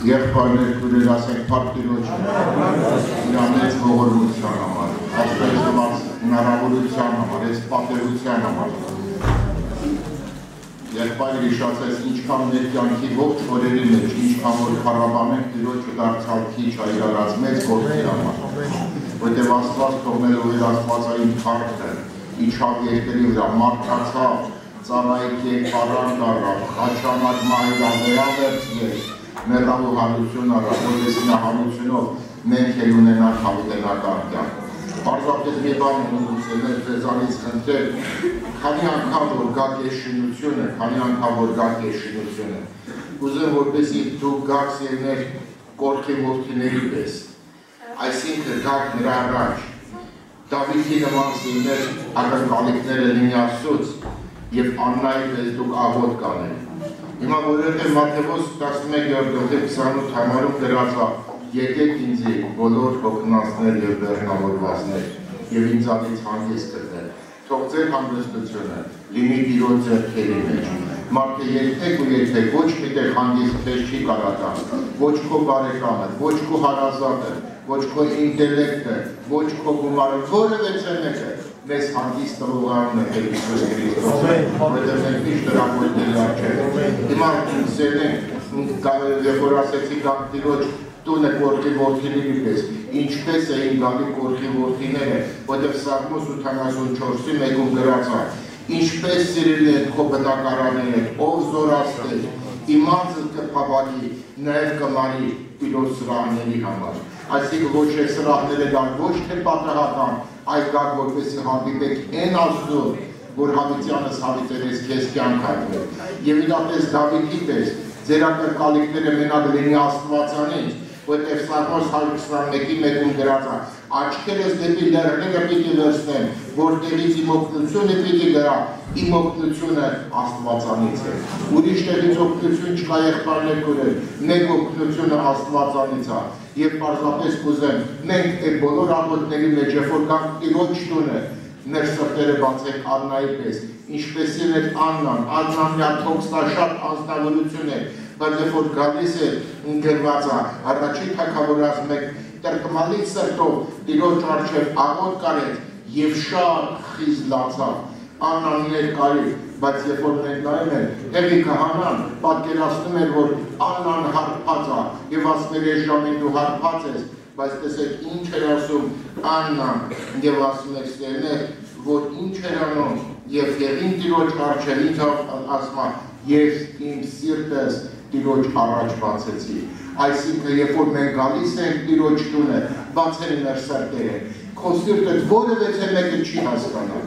Եղբայրներ քույրեր ասենք Փառքիրոջ իր մեծ ողորմության համար, աստվածված հնարավորության համար, այս պատերության համար։ Եղբայրը հիշացեց ինչքան մեր կյանքի ողջ օրերի մեջ, ինչքան որ փառաբանենք Տիրոջը դարձյալ քիչ իր արած մեծ գործի համար, որտեղ Աստված թողնելով իր աստվածային փառքը իջավ երկրի վրա, մարդկացավ, ծառայք երկարան դառավ, խաչանակ մահիրավ վերավերցրեց, մեռավ ու հարություն առավ, որպեսզի նա հարությունով մենք էլ ունենանք հավիտենական կյանք։ Պարզապես մի բան եմ ուզում ձեզանից խնդրել, քանի անգամ որ գաք է շինությունը, քանի անգամ որ գաք է շինությունը, ուզում որպեսզի դուք գաք սերներ կորքի որդիների պես, այսինքն գաք նրա առաջ, Դավիթի նման սերներ ակնկալիքները լինի Աստծուց եւ աննայի պես դուք աղոտ կանեք։ Հիմա որովհետեւ Մատթեոս 11:28 համարում գրած է. Եկեք ինձի բոլոր հոգնածներ եւ բեռնավորվածներ եւ ինձանից հանգիստ գտնեք։ Թող ձեր հանգստությունը լինի Տիրոջ ձեռքերի մեջ։ Մարդը երբեք ու երբեք ոչ միտեղ հանգիստ քեզ չի կարա տալ, ոչ քո բարեկամը, ոչ քո հարազատը, ոչ քո ինտելեկտը, ոչ քո գումարը, որևէ մեկը մեզ հանգիստ տվողն է Հիսուս Քրիստոսը, որովհետև մենք միշտ դրա որդների առջև։ Հիմա սերնենք, որ ասեցի գանք Տիրոջ տունը կորքի որդիների պես, ինչպես էին գալի կորքի որդիները, որտեղ Սաղմոս 84-ի մեկում գրած է, ինչպես սիրել են քո բնակարանները, ով զորացներ, իմանցը կփաբանի, նաև կմարի Տիրոջ սրահների համար։ Այսինքն ոչ է սրահները գալ, ոչ թե պատահական, այլ գալ որպեսզի հանդիպեք այն Աստծուն, որ հավիտյանս հավիտերես քեզ կյանք հայտնի։ Եվ իրապես Դավիթի պես ձեր ակնկալիքները մենակ լինի Աստվածանից, որտեղ Սաղմոս 121-ի մեկում գրած է. աչքերս դեպի լեռները պիտի վերցնեմ, որտեղից իմ օգնությունը պիտի գա, իմ օգնությունը Աստվածանից է։ Ուրիշ տեղից օգնություն չկա եղբայրներ քույրեր, մեկ օգնությունը Աստվածանից է։ Եվ պարզապես կուզեմ, մենք այդ բոլոր աղոթների մեջ, երբ որ գանք Տիրոջ տունը, մեր սրտերը բացեք Աննայի պես, ինչպես էր Աննան մի հատ հոգստաշատ անձնավորություն է, բայց երբ որ գալիս է գրված է, առաջին թագավորած մեկ տրկմալի սրտով Տիրոջ առջև աղոթ կարեց եւ շատ խիստ լացավ, Աննան ներկայ, բայց երբ որ մենք նայում ենք, Հեղի քահանան պատկերացնում էր, որ Աննան հարբած է եւ ասում էր այս ժամին դու հարբած ես, բայց տեսեք ինչ էր ասում Աննան եւ ասում էր սերներ, որ ինչ էր անում եւ Հեղին Տիրոջ առջև ինձ ասում է ես իմ սիրտս Տիրոջ առաջ բացեցի։ Այսինքն երբ որ մենք գալիս ենք Տիրոջ տունը, բացել մեր սրտերը, քո սիրտը որևէ մեկը չի հասկանա։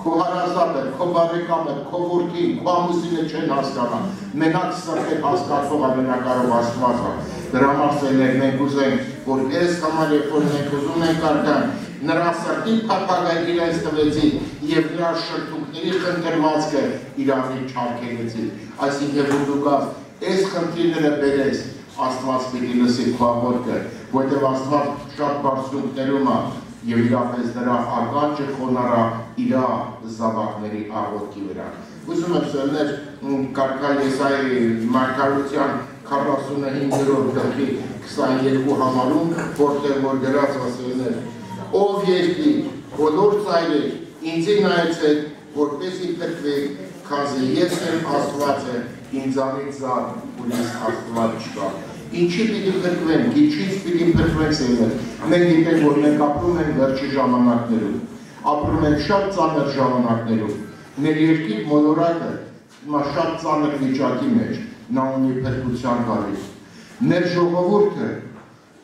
Քո հարազատը, քո բարեկամը, քո որդին, քո ամուսինը չեն հասկանա, մենակ սրտեր հասկացող ամենակարող Աստված է։ Դրա համար մենք ուզենք, որ այս համար երբ որ մենք ուզում ենք արդեն նրա սրտի փափագը իրենց տվեցի եւ նրա շրթունքների խնդրվածքը իրանից չարգելեցի։ Այսինքն որ դու գաս այս խնդիրները բերես, Աստված պիտի լսի քո աղոթքը, որտեղ Աստված շատ բարձրություններում է եւ իրապես նրա ականջը խոնարհա իր զավակների աղոթքի վրա։ Ուզում եմ սերներ Կարգալ Եսայի մարգարության 45-րդ գլխի 22 համարում, որտեղ որ գրած ասելներ. Ով երկիր, բոլոր ծայրեր, ինձի նայեցեք, որպեսզի փրկվեք, քանզի ես եմ Աստվածը, ինձանից զատ ուրիշ Աստված չկա։ Ինչի պիտի փրկվենք, ինչից պիտի փրկվենք սերներ։ Մենք գիտենք, որ մենք ապրում ենք վերջի ժամանակներում, ապրում ենք շատ ծանր ժամանակներում։ Մեր երկիր մոլորակը հիմա շատ ծանր վիճակի մեջ, նա ունի փրկության կարիք։ Մեր ժողովուրդը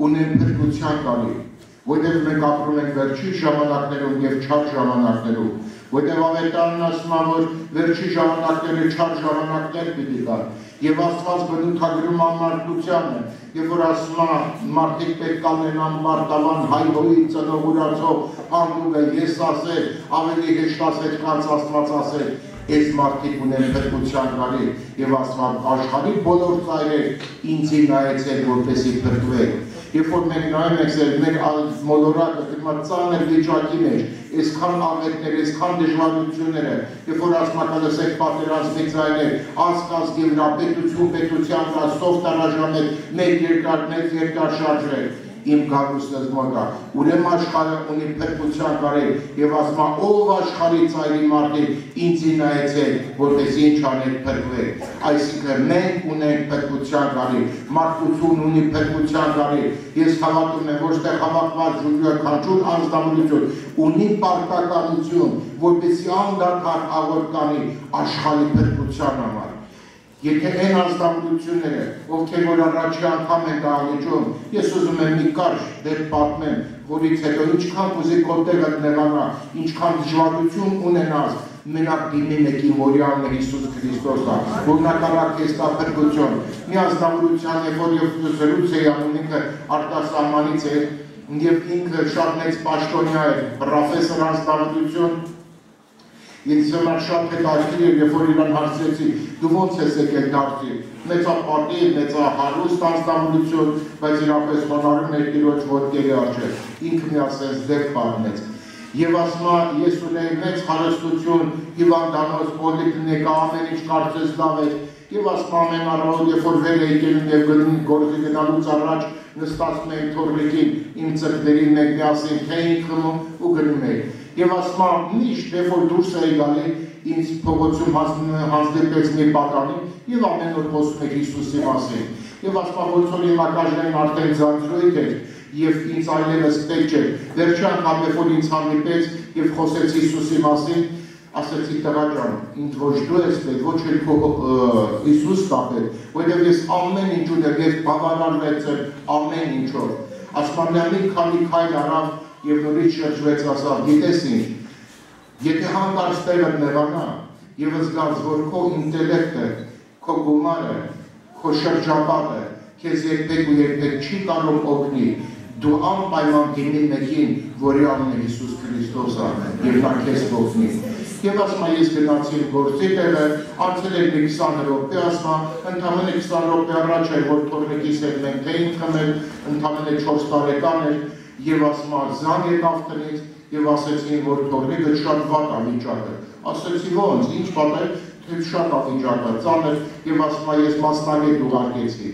ունի փրկության կարիք, որտեղ մենք ապրում ենք վերջի ժամանակներում եւ չար ժամանակներում, որտեղ ավետարանն ասում է, որ վերջի ժամանակները չար ժամանակներ պիտի գան, եւ Աստված բնութագրում ամարտությանը, եւ որ ասում է մարդիկ պետք է ունենան մարտավան հայհոյի ծնողուրացող հանդուգը ես ասել, ավելի հեշտ ասել, քան Աստված ասել, այս մարդիկ ունեն փրկության կարիք, եւ Աստված աշխարհի բոլոր ծայրեր ինձի նայեցեք, որպեսզի փրկվեք։ երբ որ մենք նայում ենք մեր մոլորակը դրված ծանր վիճակի մեջ, այսքան աղետներ, այսքան դժվարությունները, երբ որ ասմակալսեք պատերազմի ձայներ, ազգ-ազգի վրա, պետության վրա, սով տարաժամեր, մեկ երկար շարժեր, իմ գալուստս մոտ է, ուրեմն աշխարհը ունի փրկության կարել եւ ասма ով աշխարհի ծայրի մարդիկ ինձի նայեցեք, որպեսզի ինչ անեք փրկվեք, այսինքն մենք ունենք փրկության կարել, մարդկություն ունի փրկության կարել, ես հավատում եմ, ոչ թե հավատված յուրաքանչյուր անձնավորություն ունի պարտականություն, որպեսզի անդադար աղոթ կանի աշխարհի փրկության համար։ Եթե այն անձնավորությունները, ովքեր որ առաջի անգամ են դահլիճում, ես ուզում եմ մի կարճ դեպք պատմեմ, որից հետո ինչքան կուզի քո տեղը նեղանա, ինչքան դժվարություն ունենաս, մենակ դիմի մեկի մորյալն է Հիսուս Քրիստոսը, որ նա կարա քեզ տա փրկություն։ Մի անձնավորության է, որ ես զրույց էի անում, ինքը արտասահմանից էր, եւ ինքը շատ մեծ պաշտոնյա էր, պրոֆեսոր անձնավորություն։ Ինձ համար շատ հետաքրքիր էր, երբ որ իրան հարցրեցի, դու ո՞նց ես եկել դարձի, մեծապատիվ, մեծահարուստ անձնավորություն, բայց իրապես խոնարհում էր Տիրոջ ոտքերի առջև, ինքը միասենց դեպք պատմեց։ Եվ ասում է, ես ունեի մեծ հարստություն, հիվանդանոց, պոլիկլինիկա, ամեն ինչ կարծես լավ էր, եւ ասում ամեն առավոտ, երբ որ վեր էի գնում եւ գնում գործի գնալուց առաջ նստածում էի թորնիկին, իմ ծրկներին մեկ միասին թեյին խմում ու գնում էի։ Եվ ասում միշտ, երբ որ դուրս էի գալի, ինձ փողոցում հանդիպեց մի պատանի եւ ամեն օր խոսում էր Հիսուսի մասին։ Եվ ասում ոնց որ իմ ակաժներն արդեն ձանձրույթ էր եւ ինձ այլևս պետք չէր։ Վերջի անգամ երբ որ ինձ հանդիպեց եւ խոսեց Հիսուսի մասին, ասեցի տղա ջան, ինձ ոչ դու ես պետք, ոչ էլ քո Հիսուս կա պետք, որովհետեւ ես ամեն ինչ ունեմ, ես բավարարված եմ ամեն ինչով։ Ասում մի քանի քայլ արավ եւ նորից շրջվեց ասավ, գիտես ինչ, եթե հանկարծ տեղը նեղանա եւ զգաց, որ քո ինտելեկտը, քո գումարը, քո շրջապատը քեզ երբեք չի կարող օգնի, դու անպայման դիմի մեկին, որի անունն է Հիսուս Քրիստոսը, եւ նա քեզ կօգնի։ Եվ ասում ես գնացի գործի տեղը, անցել էր 20 րոպե, ասում ընդամենը 20 րոպե առաջ էր, որ թորնիկիս հետ մենք թեյին խմել, ընդամենը 4 տարեկան էր, եւ ասում զանգ եկավ տնից եւ ասեցին, որ թորնիկը շատ վատ է վիճակը։ Ասեցի ո՞նց, ինչ վատ է, թե շատ է վիճակը, ծանր, եւ ասում ես մասնագետ ուղարկեցի։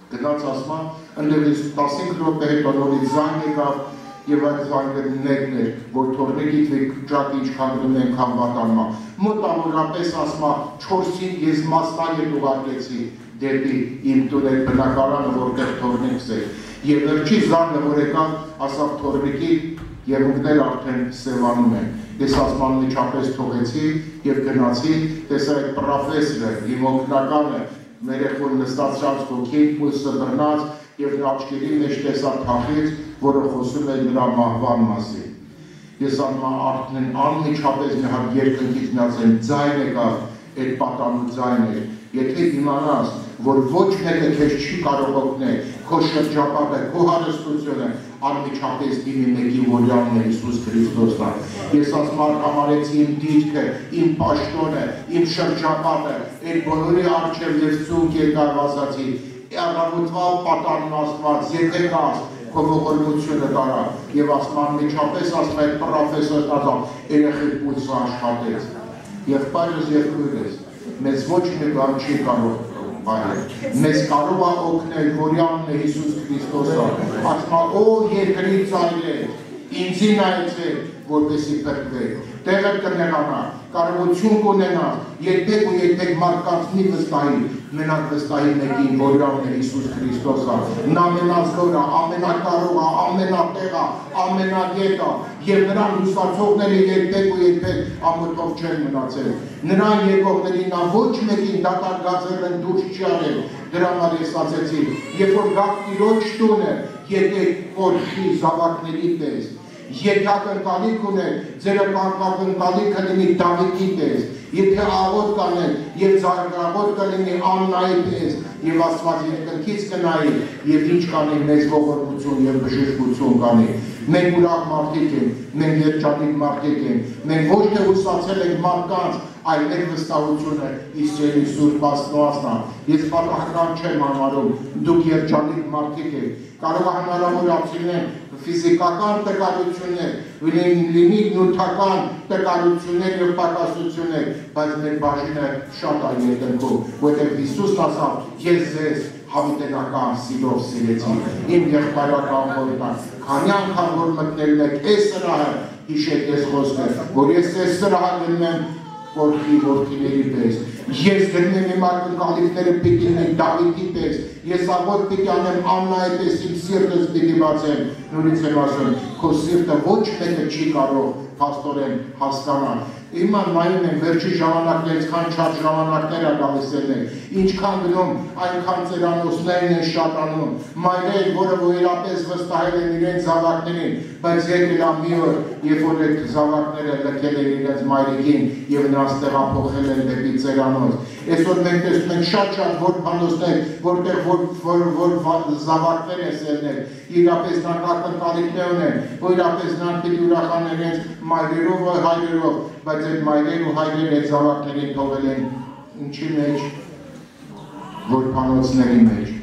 Գնաց ասում, ընդդեմ 15 րոպե հետո նորից զանգ եկավ եւ այդ զանգը մեկն էր, որ թորնիկի վիճակը ինչքան գնում են քանվատանմա։ Մոտավորապես ասում 4-ին ես մասնագետ ուղարկեցի դեպի իմ տուն այդ բնակարանը, որտեղ թորնիկս է։ Եվ վերջի զանգը, որ եկավ, ասավ թորնիկի եղունգները արդեն սևանում են։ Ես ասում անմիջապես թողեցի եւ գնացի, տեսա այդ պրոֆեսորը, իմ օգնականը, երեխուն նստած հոգի, պուլսը բռնած եւ աչքերի մեջ տեսա թախից, որը խոսում է նրա մահվան մասին։ Ես արդեն անմիջապես մի հատ երկնքից միացել ձայն եկավ, այդ պատանու ձայն էր։ Եթե իմանաս, որ ոչ մեկը քեզ չի կարող օգնել, քո շրջապատը, քո հարստությունը, անմիջապես դիմի մեկի, որի անունն է Հիսուս Քրիստոսն է։ Ես ասում համարեցի իմ դիրքը, իմ պաշտոնը, իմ շրջապատը, այդ բոլորի առջև եւ ցունկ եկավ ասացի, առավոտվա պատանուն Աստված, եթե կաս, քո ողորմությունը տարա, եւ ասում անմիջապես ասում այդ պրոֆեսորն ասում, երեխեք պուլսը աշխատեց։ Եղբայրս եւ քույրս, մեզ ոչ մի բան չի կարող մեզ կարող է օգնել, որի անունն է Հիսուս Քրիստոսը, ասում ո երկրի ծայրեր, ինձի նայեցեք, որպեսզի փրկվեք, տեղը կնեղանա, կարողություն կունենաս, երբեք մարդկանց մի վստահի, մենակ վստահի մեկին, որի անունն է Հիսուս Քրիստոսը, նա ամենազգորը, ամենակարողը, ամենատեղը, ամենագետը, եւ նրան հուսացողները երբեք ամոթով չեն մնացել, նրան եկողների նա ոչ մեկին դատարկածերն դուրս չի արել, դրա համար ես ասեցի, երբ որ գաք Տիրոջ տունը, եկեք կորխի զավակների պես, Եթակնկալիք ունեք, ձեր ակնկալիքը լինի Դավիթի պես, Եթե աղոտ կանեն եւ զարգաղոտ կլինի Աննայի պես եւ Աստված իր կնքից կնայի եւ ինչ կանի մեծ ողորմություն եւ բժշկություն կանի։ Մենք ուրախ մարդիկ ենք, մենք երջանիկ մարդիկ ենք, մենք ոչ թե հուսացել ենք մարդկանց, այլ մեր վստահությունը Իսրայելի Սուրբ Աստվածն է։ Ես պատահական չեմ համարում, դուք երջանիկ մարդիկ եք, կարող է հնարավոր լինեն ֆիզիկական տկարություններ, լինի նյութական տկարություններ եւ պակասություններ, բայց մեր բաժինը շատ այլ երկնքում, որտեղ Հիսուսն ասավ, ես ձեզ հավիտենական սիրով սիրեցի, իմ եղբայրական խորհուրդ, քանի անգամ որ մտնել եք այս սրահը, հիշեք ես խոսքը, որ ես այս սրահը գնում եմ որդիների պես, ես գնում եմ իմ ակնկալիքները պիտի ունեն Դավիթի պես, ես աղոտ պիտի անեմ Աննայի պես, իմ սիրտս պիտի բացեմ, նորից եմ ասում, քո սիրտը ոչ մեկը չի կարող փաստորեն հասկանալ։ Հիմա նայում եմ վերջի ժամանակներից քան շատ ժամանակներ է գալիս ելնել, ինչքան գնում, այնքան ծերանոցներն են շատանում, մայրեր, որը վերապես վստահել են իրենց զավակներին, բայց եկել է մի օր, երբ որ այդ զավակները լքել են իրենց մայրիկին եւ նրանց տեղափոխել են դեպի ծերանոց։ Այսօր մենք տեսնում ենք շատ որբանոցներ, որտեղ որ զավակներ են սերնել, իրապես նրանք ակնկալիքներ ունեն, որ իրապես նրանք պիտի ուրախանան իրենց մայրերով ու հայրերով, բայց այդ մայրեր ու հայրեր այդ զավակներին թողել են ինչի մեջ, որբանոցների մեջ,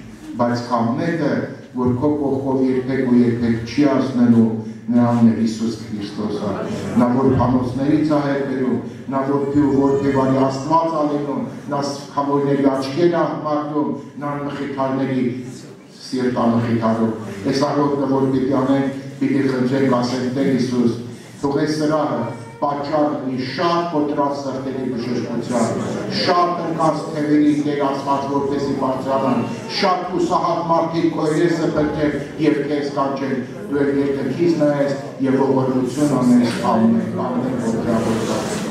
բայց կամ մեկը, որ քո կողքով երբեք ու երբեք չի ասնելու նրանն է Հիսուս Քրիստոսը, նա որբանոցներից է հետևում, նա որբևարի Աստված ալինում, նա խավորների աչքեր աղմակնում, նա մխիթարների սիրտ անմխիթարում։ Այս աղոթքը որ պիտի անենք, պիտի խնդրենք ասենք Տեր Հիսուս, թող այս սրահը պատճառ լինի շատ կոտրած սրտերի բժշկության, շատ ընկած թևերի Տեր Աստված որպեսզի բարձրանան, շատ հուսահատ մարդիկ քո երեսը փնտրեն եւ քեզ կանչեն, դու երկնքից նայես եւ ողորմություն անես, ամեն,